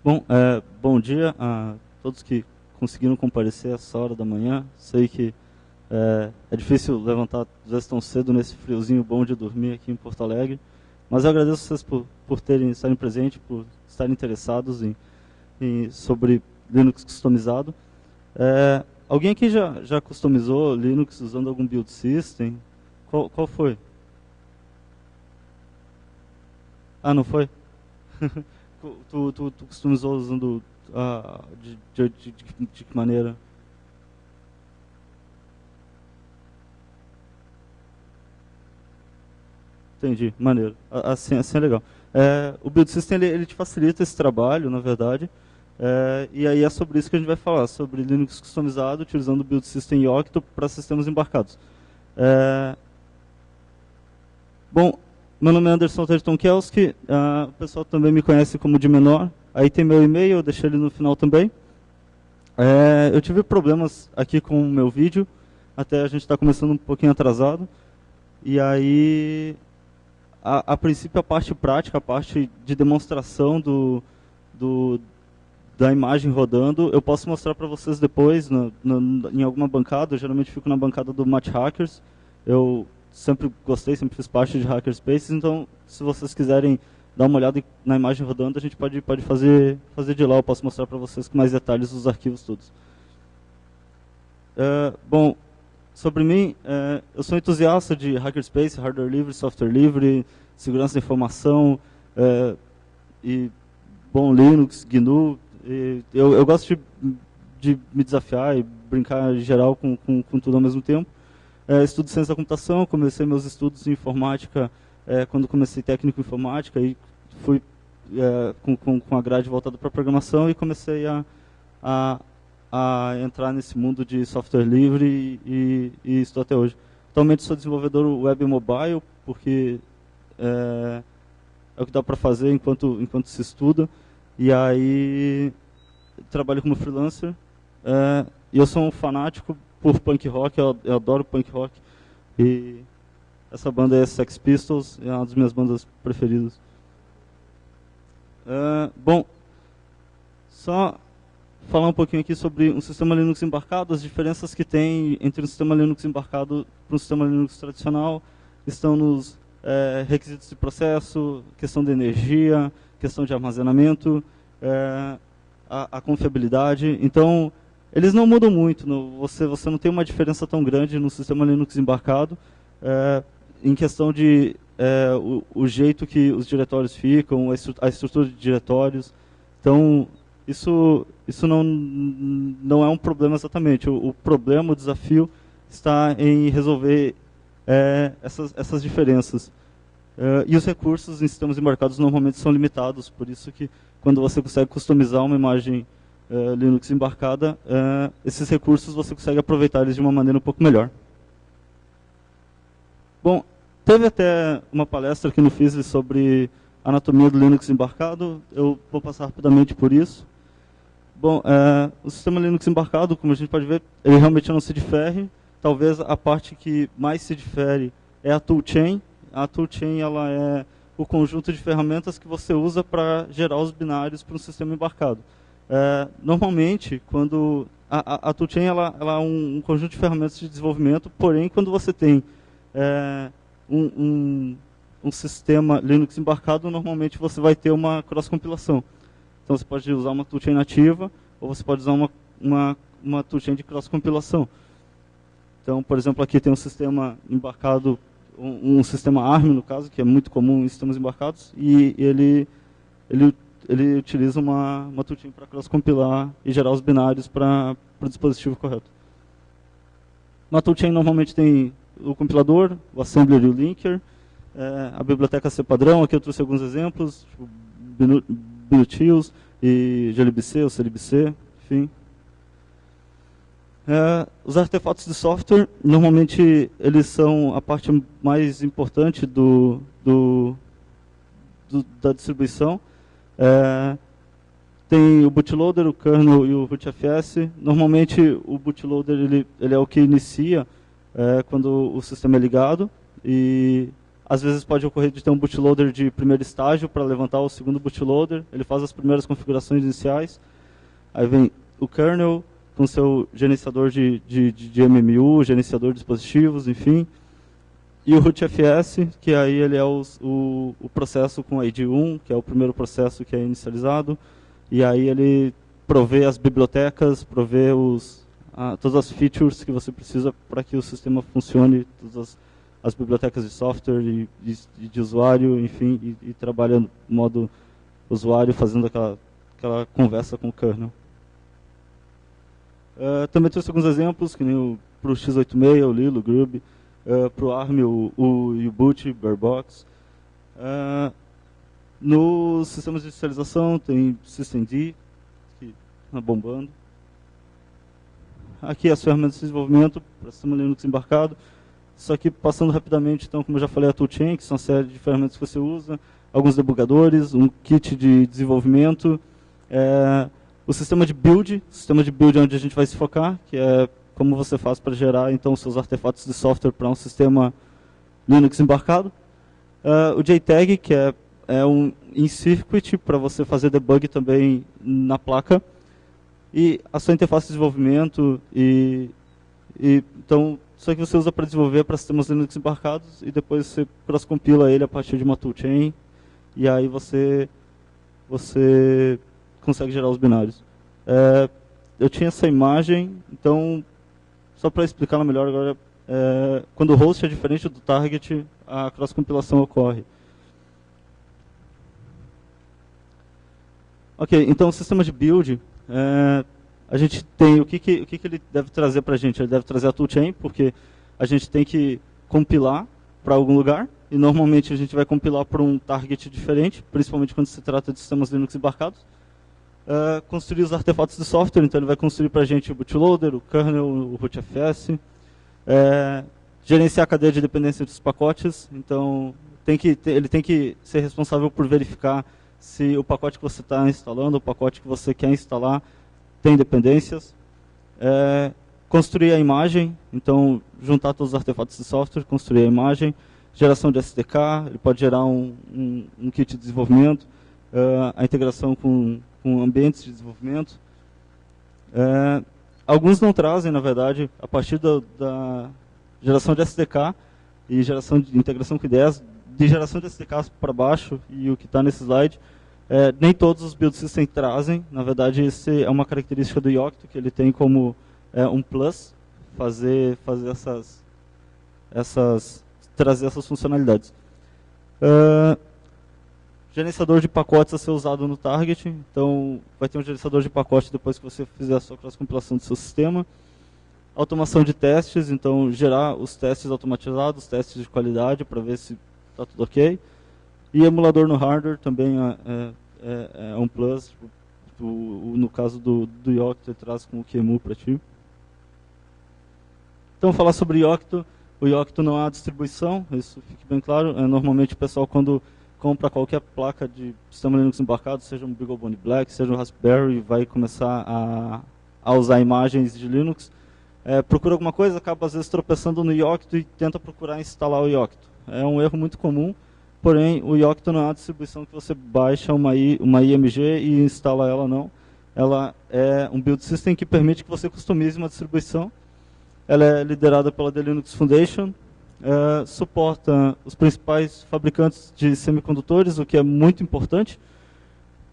Bom, bom dia a todos que conseguiram comparecer a essa hora da manhã. Sei que é difícil levantar às vezes tão cedo nesse friozinho bom de dormir aqui em Porto Alegre, mas eu agradeço vocês por estarem presentes, por estarem interessados sobre Linux customizado. Alguém aqui já customizou Linux usando algum build system? Qual foi? Ah, não foi? Tu customizou usando de que maneira? Entendi, maneiro. Assim é legal. O Build System ele te facilita esse trabalho, na verdade. E aí é sobre isso que a gente vai falar, sobre Linux customizado, utilizando o Build System Yocto para sistemas embarcados. Bom, meu nome é Anderson Tertonkelski, o pessoal também me conhece como de menor. Aí tem meu e-mail, eu deixei ele no final também. Eu tive problemas aqui com o meu vídeo, até a gente está começando um pouquinho atrasado. E aí, a princípio, a parte prática, a parte de demonstração da imagem rodando, eu posso mostrar para vocês depois em alguma bancada. Eu geralmente fico na bancada do Math Hackers. Eu sempre gostei, sempre fiz parte de Hackerspaces, então se vocês quiserem dar uma olhada na imagem rodando, a gente pode fazer de lá. Eu posso mostrar para vocês com mais detalhes os arquivos todos. Bom, sobre mim, eu sou entusiasta de Hackerspace, hardware livre, software livre, segurança da informação, e bom, Linux, GNU. Eu gosto de me desafiar e brincar em geral com tudo ao mesmo tempo. Estudo ciência da computação, comecei meus estudos em informática quando comecei técnico em informática, e fui com a grade voltada para programação e comecei a entrar nesse mundo de software livre e estou até hoje. Atualmente sou desenvolvedor web e mobile, porque é o que dá para fazer enquanto se estuda. E aí trabalho como freelancer. E eu sou um fanático por punk rock, eu adoro punk rock. E essa banda é Sex Pistols, é uma das minhas bandas preferidas. Bom, só falar um pouquinho aqui sobre um sistema Linux embarcado. As diferenças que tem entre um sistema Linux embarcado para um sistema Linux tradicional estão nos requisitos de processo, questão de energia, questão de armazenamento, a confiabilidade. Então, eles não mudam muito. Você não tem uma diferença tão grande no sistema Linux embarcado em questão de o jeito que os diretórios ficam, a estrutura de diretórios. Então, isso não é um problema exatamente. O problema, o desafio, está em resolver essas diferenças. E os recursos em sistemas embarcados normalmente são limitados, por isso que quando você consegue customizar uma imagem Linux embarcada, esses recursos você consegue aproveitar eles de uma maneira um pouco melhor. Bom, teve até uma palestra aqui no FISLE sobre anatomia do Linux embarcado. Eu vou passar rapidamente por isso. Bom, o sistema Linux embarcado, como a gente pode ver, ele realmente não se difere. Talvez a parte que mais se difere é a toolchain. A toolchain ela é o conjunto de ferramentas que você usa para gerar os binários para um sistema embarcado. Normalmente, quando a toolchain ela é um conjunto de ferramentas de desenvolvimento, porém, quando você tem um sistema Linux embarcado, normalmente você vai ter uma cross-compilação. Então, você pode usar uma toolchain nativa, ou você pode usar uma toolchain de cross-compilação. Então, por exemplo, aqui tem um sistema embarcado, um sistema ARM, no caso, que é muito comum em sistemas embarcados, e ele utiliza uma toolchain para cross-compilar e gerar os binários para o dispositivo correto. Uma toolchain normalmente tem o compilador, o assembler e o linker, a biblioteca C padrão. Aqui eu trouxe alguns exemplos, tipo BNuTils e glibc ou clibc, enfim. Os artefatos de software, normalmente eles são a parte mais importante da distribuição. Tem o bootloader, o kernel e o rootfs. Normalmente o bootloader ele é o que inicia quando o sistema é ligado, e Às vezes pode ocorrer de ter um bootloader de primeiro estágio para levantar o segundo bootloader. Ele faz as primeiras configurações iniciais. Aí vem o kernel com seu gerenciador de MMU, gerenciador de dispositivos, enfim. E o rootfs, que aí ele é o processo com ID1, que é o primeiro processo que é inicializado. E aí ele provê as bibliotecas, provê todas as features que você precisa para que o sistema funcione, todas as bibliotecas de software e de usuário, enfim, e trabalha no modo usuário, fazendo aquela conversa com o kernel. Também trouxe alguns exemplos, que nem para o x86, o Lilo, o Grub, para o ARM, o U-Boot, Bearbox. Nos sistemas de inicialização tem systemd, que está bombando. Aqui as ferramentas de desenvolvimento para sistema Linux embarcado. Só que passando rapidamente, então, como eu já falei, a toolchain, que são uma série de ferramentas que você usa, alguns debugadores, um kit de desenvolvimento, o sistema de build é onde a gente vai se focar, que é como você faz para gerar então seus artefatos de software para um sistema Linux embarcado. O JTAG, que é um in-circuit para você fazer debug também na placa. E a sua interface de desenvolvimento, então, só que você usa para desenvolver para sistemas Linux embarcados e depois você cross-compila ele a partir de uma toolchain e aí você consegue gerar os binários. Eu tinha essa imagem, então, só para explicá-la melhor agora, quando o host é diferente do target, a cross-compilação ocorre. Ok, então o sistema de build, a gente tem o que ele deve trazer para a gente? Ele deve trazer a toolchain, porque a gente tem que compilar para algum lugar, e normalmente a gente vai compilar para um target diferente, principalmente quando se trata de sistemas Linux embarcados. Construir os artefatos de software, então ele vai construir para a gente o bootloader, o kernel, o rootfs, gerenciar a cadeia de dependência dos pacotes, então ele tem que ser responsável por verificar se o pacote que você está instalando, o pacote que você quer instalar, tem dependências. Construir a imagem, então juntar todos os artefatos de software, construir a imagem, geração de SDK, ele pode gerar um kit de desenvolvimento, a integração com ambientes de desenvolvimento. Alguns não trazem, na verdade, a partir da geração de SDK e geração de integração com ideias, de geração de SDKs para baixo, e o que está nesse slide, nem todos os build systems trazem. Na verdade, essa é uma característica do Yocto, que ele tem como um plus, trazer essas funcionalidades. Gerenciador de pacotes a ser usado no target, então vai ter um gerenciador de pacote depois que você fizer a sua cross-compilação do seu sistema. Automação de testes, então gerar os testes automatizados, testes de qualidade para ver se está tudo ok. E emulador no hardware também é um plus, no caso do Yocto ele traz com o QEMU para ti. Então falar sobre Yocto, o Yocto não há distribuição, isso fique bem claro. Normalmente o pessoal quando compra qualquer placa de sistema Linux embarcado, seja um BeagleBone Black, seja um Raspberry, vai começar a usar imagens de Linux, procura alguma coisa, acaba às vezes tropeçando no Yocto e tenta procurar instalar o Yocto. É um erro muito comum, porém o Yocto não é uma distribuição que você baixa uma IMG e instala ela, não. Ela é um build system que permite que você customize uma distribuição. Ela é liderada pela The Linux Foundation, suporta os principais fabricantes de semicondutores, o que é muito importante,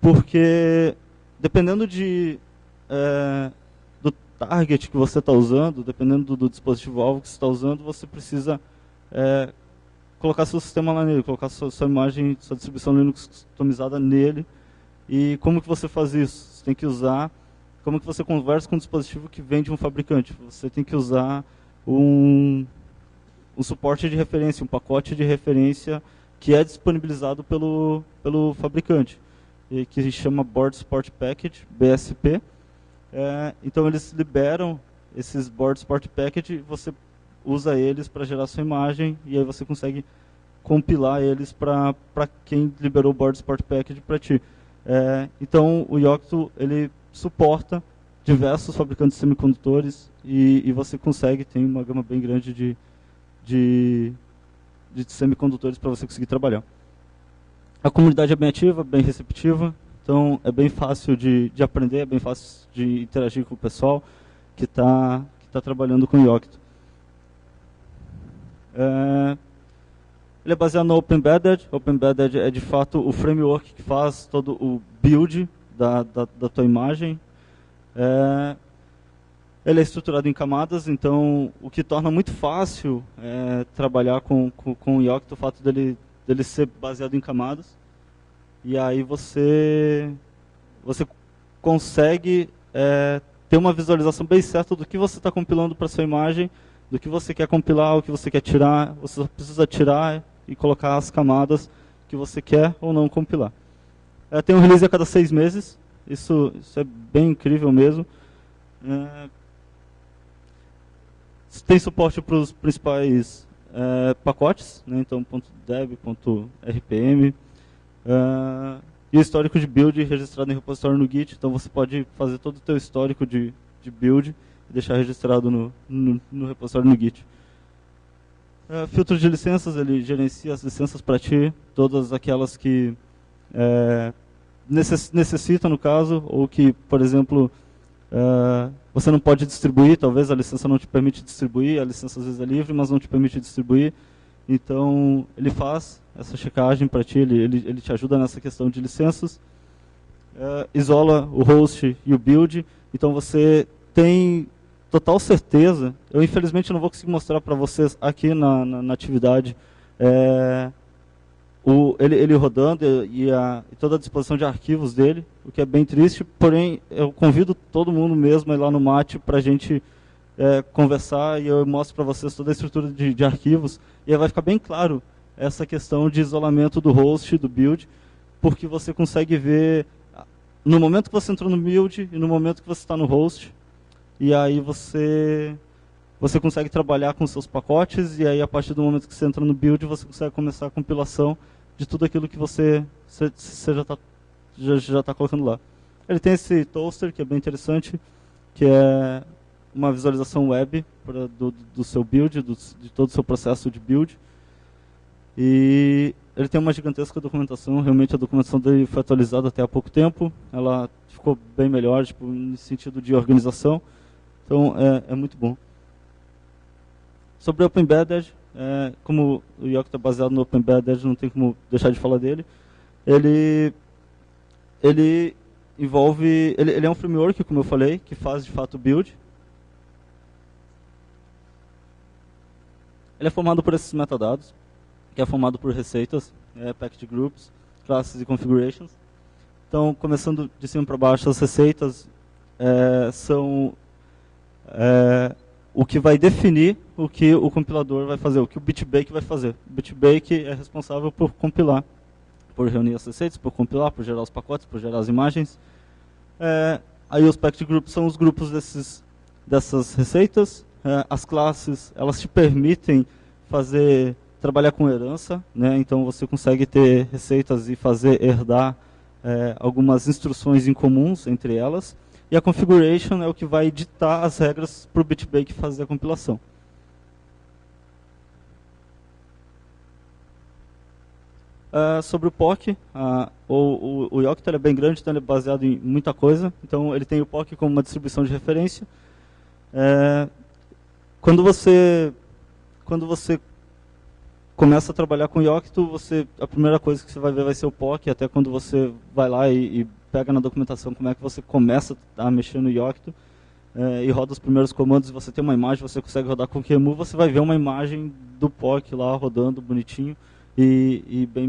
porque dependendo do target que você está usando, dependendo do dispositivo-alvo que você está usando, você precisa colocar seu sistema lá nele, colocar sua imagem, sua distribuição Linux customizada nele. E como que você faz isso? Você tem que usar, como que você conversa com um dispositivo que vem de um fabricante? Você tem que usar um suporte de referência, um pacote de referência que é disponibilizado pelo fabricante, e que se chama Board Support Package, BSP. Então eles liberam esses Board Support Package, você usa eles para gerar sua imagem, e aí você consegue compilar eles para quem liberou o Board Support Package para ti. Então o Yocto ele suporta diversos fabricantes de semicondutores, e você consegue, tem uma gama bem grande de semicondutores para você conseguir trabalhar. A comunidade é bem ativa, bem receptiva, então é bem fácil de aprender, é bem fácil de interagir com o pessoal que tá trabalhando com Yocto. Ele é baseado no OpenEmbedded. OpenEmbedded é de fato o framework que faz todo o build da tua imagem. Ele é estruturado em camadas, então o que torna muito fácil trabalhar com o Yocto, o fato dele ser baseado em camadas. E aí você consegue ter uma visualização bem certa do que você está compilando para sua imagem, do que você quer compilar, o que você quer tirar. Você só precisa tirar e colocar as camadas que você quer ou não compilar. Tem um release a cada 6 meses, isso é bem incrível mesmo. Tem suporte para os principais pacotes, né? Então .deb, .rpm, e o histórico de build registrado em repositório no Git. Então você pode fazer todo o teu histórico de build e deixar registrado no repositório no Git. Filtro de licenças, ele gerencia as licenças para ti, todas aquelas que necessita no caso, ou que, por exemplo, você não pode distribuir, talvez a licença não te permite distribuir, a licença às vezes é livre, mas não te permite distribuir. Então, ele faz essa checagem para ti, ele te ajuda nessa questão de licenças, isola o host e o build, então você tem total certeza. Eu infelizmente não vou conseguir mostrar para vocês aqui na atividade ele rodando e toda a disposição de arquivos dele, o que é bem triste, porém eu convido todo mundo mesmo a ir lá no Mate para a gente conversar e eu mostro para vocês toda a estrutura de arquivos e aí vai ficar bem claro essa questão de isolamento do host, do build, porque você consegue ver no momento que você entrou no build e no momento que você está no host, e aí você consegue trabalhar com seus pacotes, e aí a partir do momento que você entra no build, você consegue começar a compilação de tudo aquilo que você já está colocando lá. Ele tem esse toaster, que é bem interessante, que é uma visualização web do seu build, de todo o seu processo de build. E ele tem uma gigantesca documentação, realmente a documentação dele foi atualizada até há pouco tempo, ela ficou bem melhor, tipo, no sentido de organização, então é muito bom. Sobre o OpenEmbedded, como o Yocto é baseado no OpenEmbedded, não tem como deixar de falar dele. Ele envolve, ele é um framework, como eu falei, que faz de fato build. Ele é formado por esses metadados, que é formado por receitas, package groups, classes e configurations. Então, começando de cima para baixo, as receitas são o que vai definir o que o compilador vai fazer, o que o bitbake vai fazer. O bitbake é responsável por compilar, por reunir as receitas, por compilar, por gerar os pacotes, por gerar as imagens. Aí os package groups são os grupos dessas receitas. As classes, elas te permitem trabalhar com herança, né? Então você consegue ter receitas e herdar algumas instruções incomuns entre elas. E a configuration é o que vai ditar as regras para o bitbake fazer a compilação. Sobre o POC, o Yocto é bem grande, então ele é baseado em muita coisa. Então ele tem o POC como uma distribuição de referência. Quando você começa a trabalhar com Yocto, a primeira coisa que você vai ver vai ser o POC, até quando você vai lá e pega na documentação como é que você começa a mexer no Yocto e roda os primeiros comandos, e você tem uma imagem, você consegue rodar com o QEMU, você vai ver uma imagem do POC lá rodando bonitinho e bem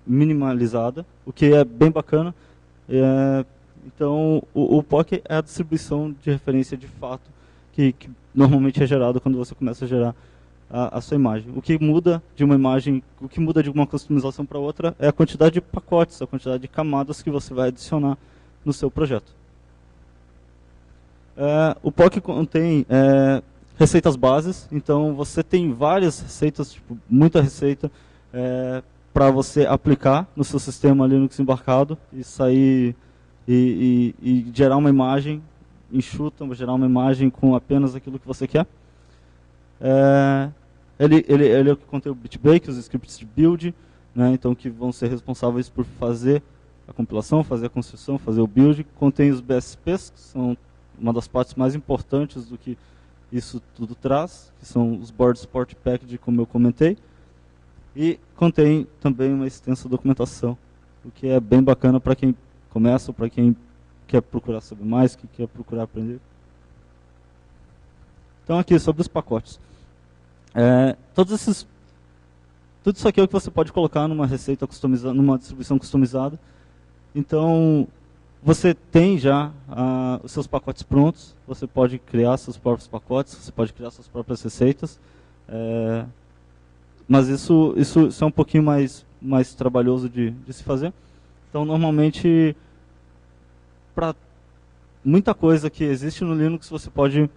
minimalizada, o que é bem bacana. Então, o POC é a distribuição de referência de fato que normalmente é gerado quando você começa a gerar a sua imagem. O que muda de uma imagem, o que muda de uma customização para outra é a quantidade de pacotes, a quantidade de camadas que você vai adicionar no seu projeto. O POC contém receitas bases, então você tem várias receitas, tipo, muita receita para você aplicar no seu sistema Linux embarcado e sair e gerar uma imagem enxuta, gerar uma imagem com apenas aquilo que você quer. ele é o que contém o bitbake, os scripts de build, né, então que vão ser responsáveis por fazer a compilação, fazer a construção, fazer o build. Contém os BSPs, que são uma das partes mais importantes do que isso tudo traz, que são os Board Support Package, como eu comentei. E contém também uma extensa documentação, o que é bem bacana para quem começa, ou para quem quer procurar saber mais, que quer procurar aprender. Então aqui, sobre os pacotes. Tudo isso aqui é o que você pode colocar numa receita customizada, numa distribuição customizada. Então, você tem já os seus pacotes prontos, você pode criar seus próprios pacotes, você pode criar suas próprias receitas. Mas isso é um pouquinho mais trabalhoso de se fazer. Então, normalmente, para muita coisa que existe no Linux, você pode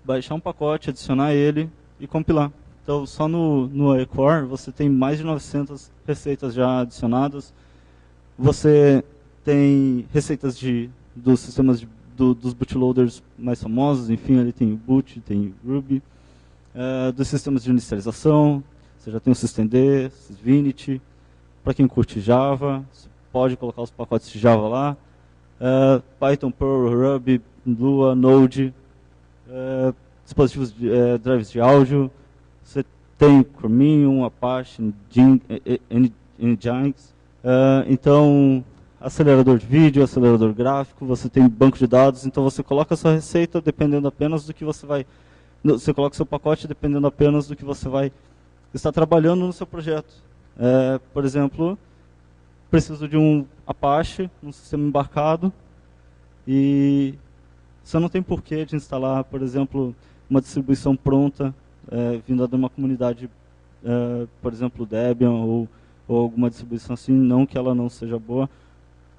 baixar um pacote, adicionar ele e compilar. Então, só no Acore, você tem mais de 900 receitas já adicionadas. Você tem receitas dos sistemas dos bootloaders mais famosos, enfim, ali tem o Boot, tem o Ruby. Dos sistemas de inicialização, você já tem o systemd, Sysvinity. Para quem curte Java, você pode colocar os pacotes de Java lá. Python, Perl, Ruby, Lua, Node, dispositivos drives de áudio. Você tem Chromium, Apache, Nginx. Então, acelerador de vídeo, acelerador gráfico, você tem banco de dados. Então, você coloca a sua receita dependendo apenas do que você vai... Você coloca o seu pacote dependendo apenas do que você vai estar trabalhando no seu projeto. Por exemplo, preciso de um Apache, um sistema embarcado, e você não tem porquê de instalar, por exemplo, uma distribuição pronta, vinda de uma comunidade, por exemplo, Debian ou alguma distribuição assim, não que ela não seja boa,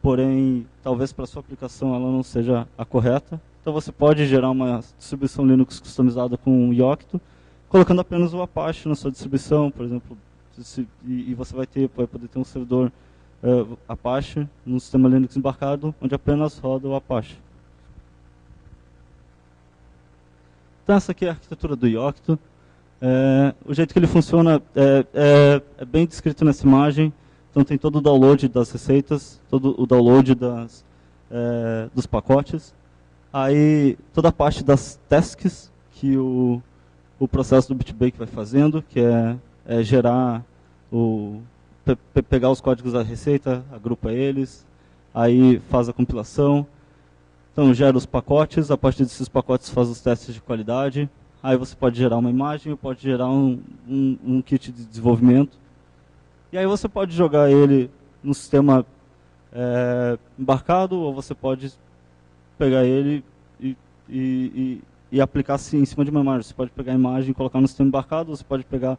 porém, talvez para a sua aplicação ela não seja a correta. Então você pode gerar uma distribuição Linux customizada com Yocto, colocando apenas o Apache na sua distribuição, por exemplo, e você vai poder ter um servidor Apache no sistema Linux embarcado, onde apenas roda o Apache. Então essa aqui é a arquitetura do Yocto. O jeito que ele funciona é bem descrito nessa imagem. Então tem todo o download das receitas, todo o download dos pacotes. Aí toda a parte das tasks que o processo do bitbake vai fazendo, que é gerar, pegar os códigos da receita, agrupa eles, aí faz a compilação. Então gera os pacotes, a partir desses pacotes faz os testes de qualidade. Aí você pode gerar uma imagem, ou pode gerar um kit de desenvolvimento. E aí você pode jogar ele no sistema embarcado, ou você pode pegar ele e aplicar assim, em cima de uma imagem. Você pode pegar a imagem e colocar no sistema embarcado, você pode pegar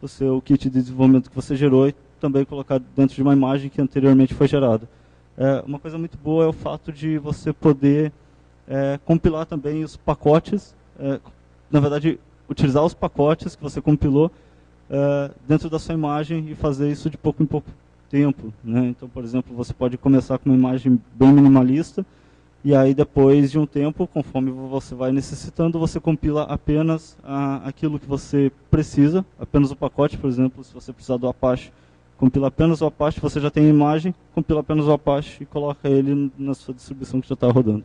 o seu kit de desenvolvimento que você gerou e também colocar dentro de uma imagem que anteriormente foi gerada. Uma coisa muito boa é o fato de você poder compilar também os pacotes, na verdade, utilizar os pacotes que você compilou dentro da sua imagem e fazer isso de pouco em pouco tempo, né? Então, por exemplo, você pode começar com uma imagem bem minimalista, e aí depois de um tempo, conforme você vai necessitando, você compila apenas aquilo que você precisa, apenas o pacote. Por exemplo, se você precisar do Apache, compila apenas o Apache, você já tem a imagem, compila apenas o Apache e coloca ele na sua distribuição que já está rodando.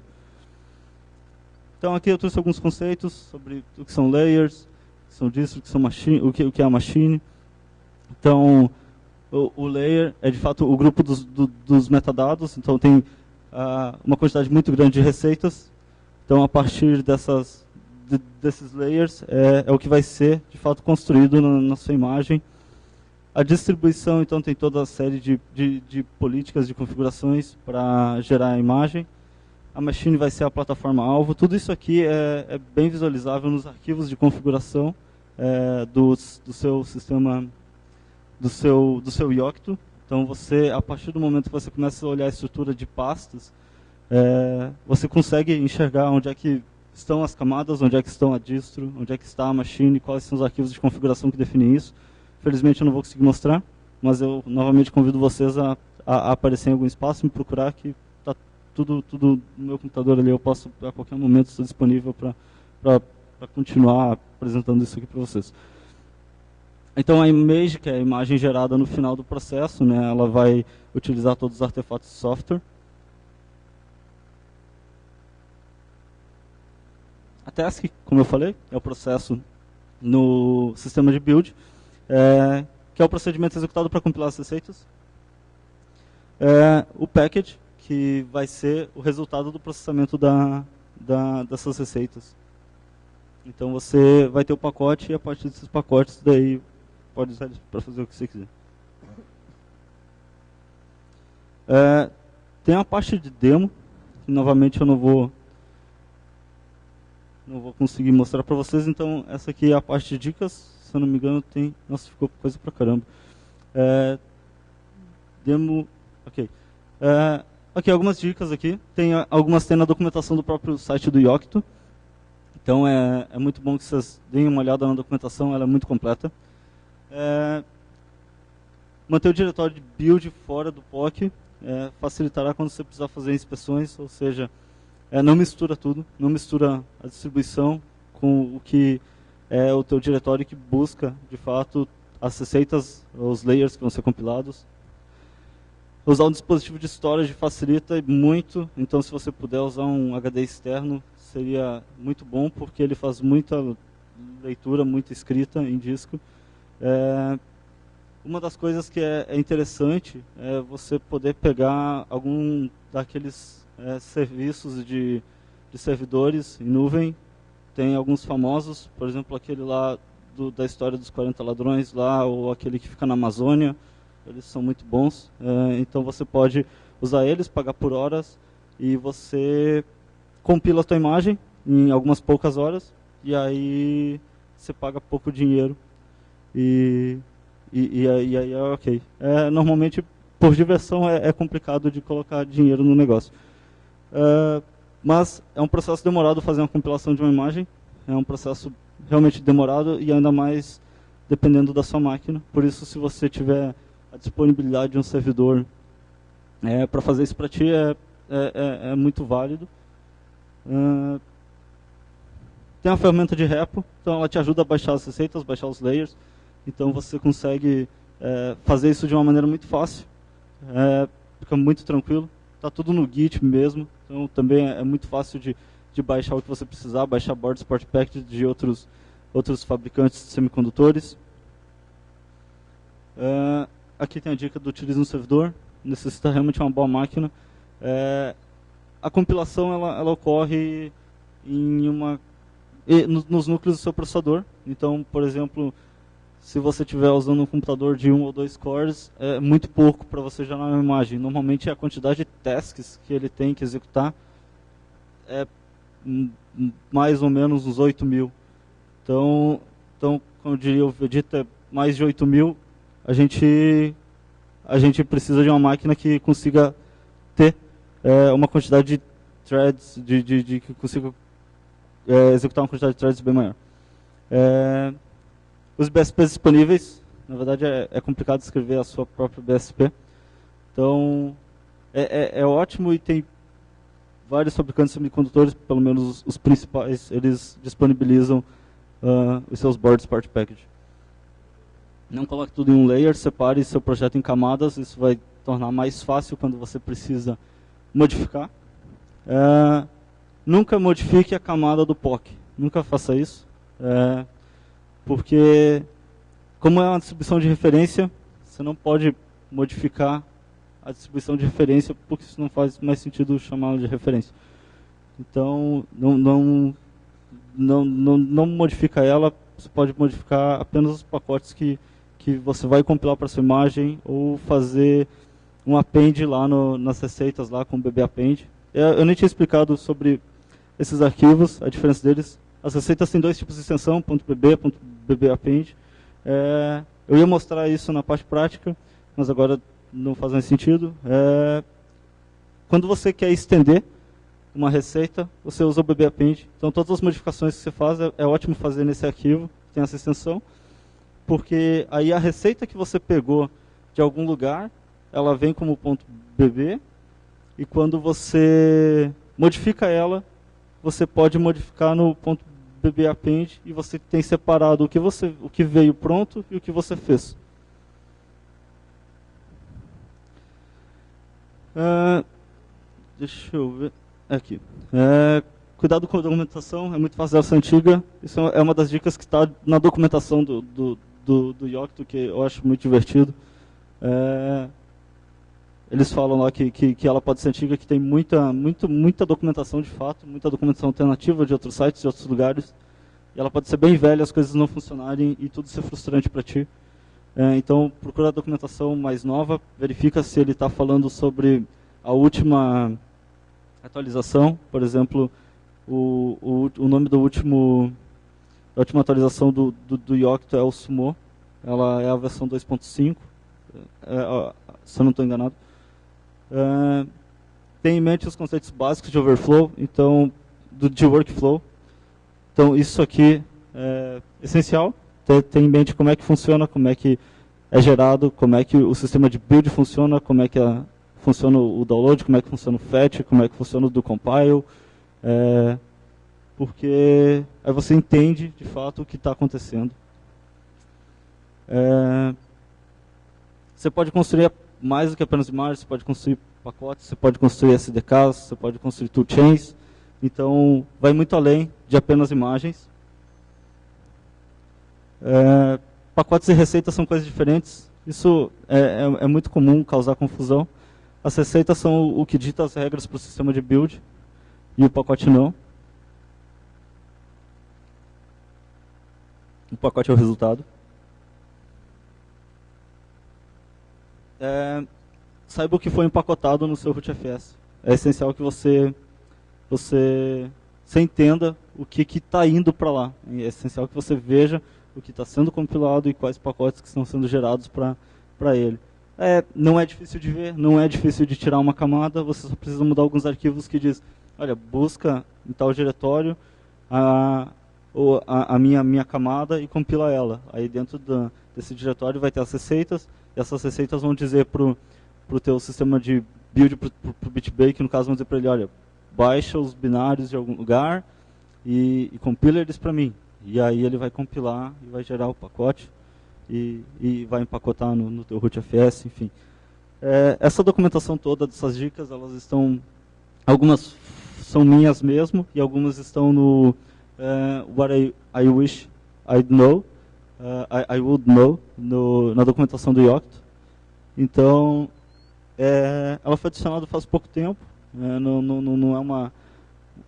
Então aqui eu trouxe alguns conceitos sobre o que são layers, o que são distro, o que são machine, o que é a machine. Então, o layer é de fato o grupo dos metadados. Então tem uma quantidade muito grande de receitas. Então, a partir desses layers, é o que vai ser, de fato, construído na sua imagem. A distribuição, então, tem toda a série de políticas, de configurações para gerar a imagem. A machine vai ser a plataforma-alvo. Tudo isso aqui é bem visualizável nos arquivos de configuração do seu sistema, do seu Yocto. Então, a partir do momento que você começa a olhar a estrutura de pastas, você consegue enxergar onde é que estão as camadas, onde é que estão a distro, onde é que está a machine, quais são os arquivos de configuração que definem isso. Felizmente, eu não vou conseguir mostrar, mas eu novamente convido vocês a aparecer em algum espaço, me procurar, que está tudo no meu computador ali. Eu posso, a qualquer momento, estou disponível para continuar apresentando isso aqui para vocês. Então a image, que é a imagem gerada no final do processo, né, ela vai utilizar todos os artefatos de software. A task, como eu falei, é o processo no sistema de build, que é o procedimento executado para compilar as receitas. O package, que vai ser o resultado do processamento dessas receitas. Então você vai ter o pacote e a partir desses pacotes daí pode usar para fazer o que você quiser. Tem a parte de demo, que novamente eu não vou conseguir mostrar para vocês, então essa aqui é a parte de dicas, se eu não me engano tem... Nossa, ficou coisa pra caramba. Demo... Ok. Aqui, algumas dicas aqui. Algumas tem na documentação do próprio site do Yocto. Então é muito bom que vocês deem uma olhada na documentação, ela é muito completa. Manter o diretório de build fora do POC facilitará quando você precisar fazer inspeções, ou seja, não mistura tudo, não mistura a distribuição com o que é o teu diretório que busca, de fato, as receitas, os layers que vão ser compilados. Usar um dispositivo de storage facilita muito, então se você puder usar um HD externo, seria muito bom, porque ele faz muita leitura, muita escrita em disco. Uma das coisas que é interessante é você poder pegar algum daqueles serviços de servidores em nuvem. Tem alguns famosos, por exemplo, aquele lá da história dos 40 ladrões, lá, ou aquele que fica na Amazônia. Eles são muito bons, então você pode usar eles, pagar por horas, e você compila a tua imagem em algumas poucas horas, e aí você paga pouco dinheiro, e aí é ok. Normalmente, por diversão, é complicado de colocar dinheiro no negócio. Mas é um processo demorado fazer uma compilação de uma imagem, é um processo realmente demorado, e ainda mais dependendo da sua máquina. Por isso, se você tiver a disponibilidade de um servidor para fazer isso para ti é muito válido. Tem uma ferramenta de repo, então ela te ajuda a baixar as receitas, baixar os layers. Então você consegue fazer isso de uma maneira muito fácil, fica muito tranquilo. Está tudo no Git mesmo, então também é muito fácil de baixar o que você precisar, baixar boards, part package de outros fabricantes de semicondutores. Aqui tem a dica do utilize um servidor, necessita realmente uma boa máquina. A compilação ela ocorre nos núcleos do seu processador. Então, por exemplo, se você estiver usando um computador de 1 ou 2 cores, é muito pouco para você gerar uma imagem. Normalmente a quantidade de tasks que ele tem que executar é mais ou menos uns 8.000. Então, como eu diria, o Vegeta é mais de 8.000. A gente precisa de uma máquina que consiga ter uma quantidade de threads, que consiga executar uma quantidade de threads bem maior. Os BSPs disponíveis, na verdade é complicado escrever a sua própria BSP. Então, é ótimo, e tem vários fabricantes de semicondutores, pelo menos os principais, eles disponibilizam os seus boards part package. Não coloque tudo em um layer, separe seu projeto em camadas, isso vai tornar mais fácil quando você precisa modificar. Nunca modifique a camada do POC, nunca faça isso, porque como é uma distribuição de referência, você não pode modificar a distribuição de referência, porque isso não faz mais sentido chamá-la de referência. Então, não modifica ela, você pode modificar apenas os pacotes que você vai compilar para sua imagem, ou fazer um append lá nas receitas lá com o BB append. Eu nem tinha explicado sobre esses arquivos, a diferença deles. As receitas têm dois tipos de extensão, .bb, .bb append. Eu ia mostrar isso na parte prática, mas agora não faz mais sentido. Quando você quer estender uma receita, você usa o BB append. Então todas as modificações que você faz é ótimo fazer nesse arquivo, tem essa extensão, porque aí a receita que você pegou de algum lugar, ela vem como .bb, e quando você modifica ela, você pode modificar no BB Append e você tem separado o que veio pronto e o que você fez. Deixa eu ver aqui. Cuidado com a documentação, é muito fácil essa antiga. Isso é uma das dicas que está na documentação do Yocto, que eu acho muito divertido. Eles falam lá que ela pode ser antiga, que tem muita documentação de fato, muita documentação alternativa de outros sites, de outros lugares. E ela pode ser bem velha, as coisas não funcionarem e tudo ser frustrante para ti. Então, procura a documentação mais nova, verifica se ele está falando sobre a última atualização. Por exemplo, o nome da última atualização do Yocto é o Sumo. Ela é a versão 2.5, se eu não estou enganado. Tenha em mente os conceitos básicos de overflow, então, de workflow. Então, isso aqui é essencial. Ter em mente como é que funciona, como é que é gerado, como é que o sistema de build funciona, como é que funciona o download, como é que funciona o fetch, como é que funciona o do compile. Porque aí você entende, de fato, o que está acontecendo. Você pode construir mais do que apenas imagens, você pode construir pacotes, você pode construir SDKs, você pode construir toolchains. Então, vai muito além de apenas imagens. Pacotes e receitas são coisas diferentes. Isso é muito comum causar confusão. As receitas são o que dita as regras para o sistema de build, e o pacote não. O pacote é o resultado. Saiba o que foi empacotado no seu rootfs. É essencial que você entenda o que está indo para lá. É essencial que você veja o que está sendo compilado e quais pacotes que estão sendo gerados para ele. Não é difícil de ver, não é difícil de tirar uma camada, você só precisa mudar alguns arquivos que diz, olha, busca em tal diretório a minha camada e compila ela. Aí dentro desse diretório vai ter as receitas, e essas receitas vão dizer para o teu sistema de build, para o Bitbake, no caso, vão dizer para ele, olha, baixa os binários de algum lugar e compila eles para mim. E aí ele vai compilar e vai gerar o pacote e vai empacotar no teu rootfs, enfim. Essa documentação toda dessas dicas, elas estão, algumas são minhas mesmo e algumas estão no What I Wish I'd Know, I Would Know, na documentação do Yocto. Então, ela foi adicionada faz pouco tempo,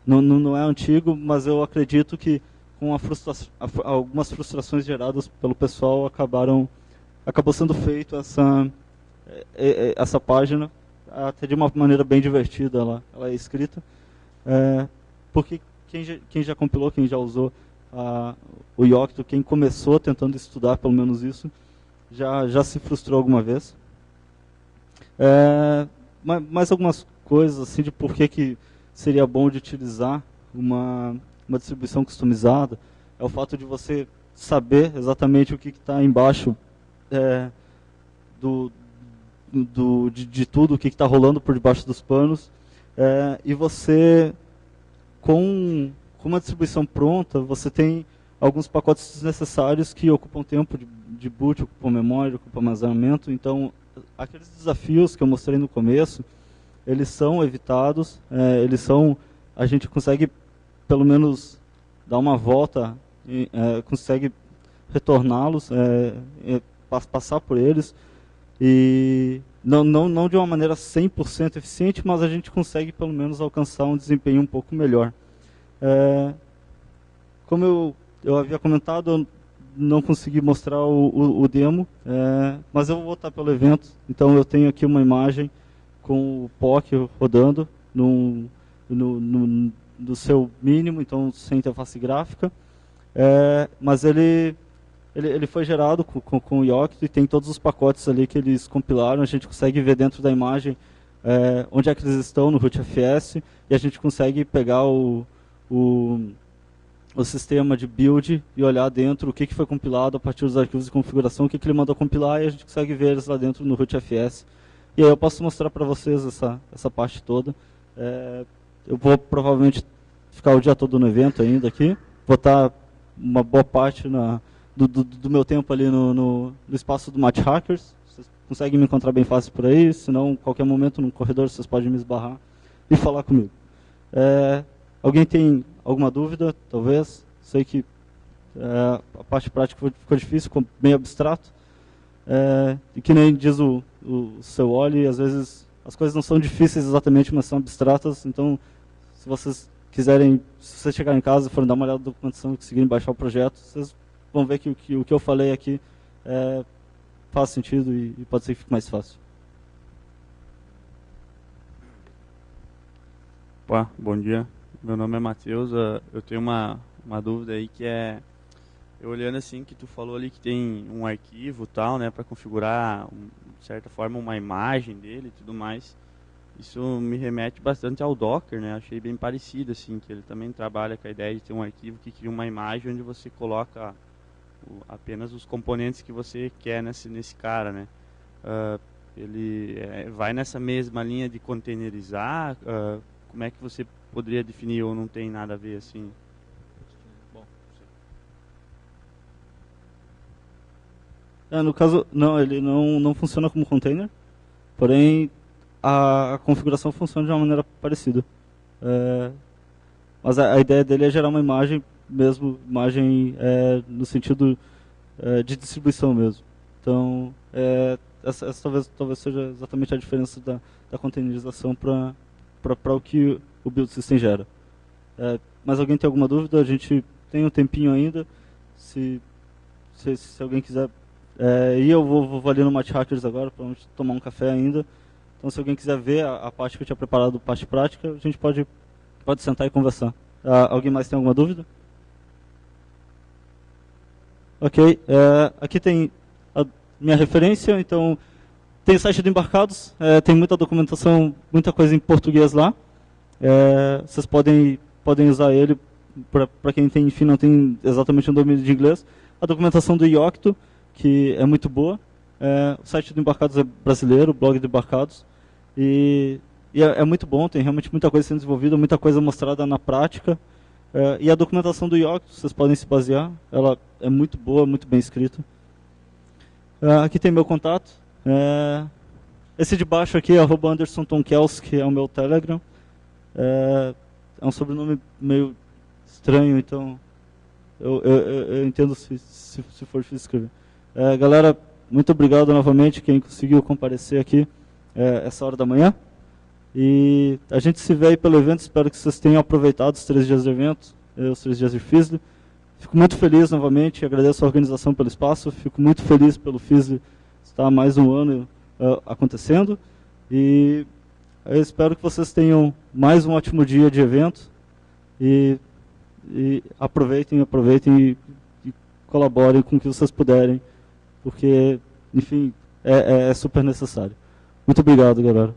não é antigo, mas eu acredito que com algumas frustrações geradas pelo pessoal, acabou sendo feito essa página, até de uma maneira bem divertida. Ela é escrita, porque quem já compilou, quem já usou o Yocto, quem começou tentando estudar pelo menos isso, já se frustrou alguma vez. Mais algumas coisas assim de por que seria bom de utilizar uma distribuição customizada, é o fato de você saber exatamente o que está embaixo de tudo, o que está rolando por debaixo dos panos, e você, com uma distribuição pronta, você tem alguns pacotes desnecessários que ocupam tempo de boot, ocupam memória, ocupam armazenamento. Então, aqueles desafios que eu mostrei no começo, eles são evitados, a gente consegue pelo menos dar uma volta, consegue retorná-los, passar por eles, e não de uma maneira 100% eficiente, mas a gente consegue pelo menos alcançar um desempenho um pouco melhor. Como eu havia comentado, eu não consegui mostrar o demo, mas eu vou voltar pelo evento. Então eu tenho aqui uma imagem com o POC rodando do seu mínimo, então sem interface gráfica, mas ele foi gerado com o Yocto e tem todos os pacotes ali que eles compilaram. A gente consegue ver dentro da imagem onde é que eles estão no rootfs, e a gente consegue pegar o sistema de build e olhar dentro o que foi compilado a partir dos arquivos de configuração, o que ele mandou compilar, e a gente consegue ver eles lá dentro no rootfs. E aí eu posso mostrar para vocês essa parte toda. Eu vou provavelmente ficar o dia todo no evento ainda aqui. botar uma boa parte do meu tempo ali no espaço do Match Hackers. Vocês conseguem me encontrar bem fácil por aí, senão, qualquer momento no corredor, vocês podem me esbarrar e falar comigo. Alguém tem alguma dúvida, talvez? Sei que a parte prática ficou difícil, ficou bem abstrato. E que nem diz o seu Oli, às vezes as coisas não são difíceis exatamente, mas são abstratas. Então, se vocês quiserem, se vocês chegarem em casa e forem dar uma olhada na documentação e conseguirem baixar o projeto, vocês vão ver que o que eu falei aqui faz sentido e pode ser que fique mais fácil. Opa, bom dia. Meu nome é Matheus. Eu tenho uma dúvida aí que eu olhando assim que tu falou ali que tem um arquivo tal, né, para configurar de certa forma uma imagem dele e tudo mais. Isso me remete bastante ao Docker, né? Achei bem parecido assim, que ele também trabalha com a ideia de ter um arquivo que cria uma imagem onde você coloca apenas os componentes que você quer nesse cara, né? Ele vai nessa mesma linha de containerizar. Como é que você poderia definir ou não tem nada a ver assim? No caso, não, ele não funciona como container, porém a configuração funciona de uma maneira parecida. Mas a ideia dele é gerar uma imagem mesmo, imagem no sentido de distribuição mesmo. Então, essa talvez seja exatamente a diferença da containerização para o que o build system gera. Mas alguém tem alguma dúvida? A gente tem um tempinho ainda. Se alguém quiser... e eu vou ali no Match Hackers agora para tomar um café ainda. Então, se alguém quiser ver a parte que eu tinha preparado, parte prática, a gente pode sentar e conversar. Alguém mais tem alguma dúvida? Ok. Aqui tem a minha referência. Então, tem o site do Embarcados. Tem muita documentação, muita coisa em português lá. Vocês podem usar ele para quem tem, enfim, não tem exatamente um domínio de inglês. A documentação do Yocto, que é muito boa. O site do Embarcados é brasileiro, o blog do Embarcados. E é muito bom, tem realmente muita coisa sendo desenvolvida, muita coisa mostrada na prática. E a documentação do Yocto, vocês podem se basear, ela é muito boa, muito bem escrita. Aqui tem meu contato. Esse de baixo aqui é @AndersonTonkels, que é o meu Telegram. É um sobrenome meio estranho, então eu entendo se for difícil escrever. Galera, muito obrigado novamente quem conseguiu comparecer aqui essa hora da manhã. E a gente se vê aí pelo evento, espero que vocês tenham aproveitado os 3 dias de evento, os 3 dias de FISLE. Fico muito feliz novamente, agradeço a organização pelo espaço, fico muito feliz pelo FISLE estar mais um ano acontecendo. E eu espero que vocês tenham mais um ótimo dia de evento e aproveitem e colaborem com o que vocês puderem, porque, enfim, é super necessário. Muito obrigado, galera.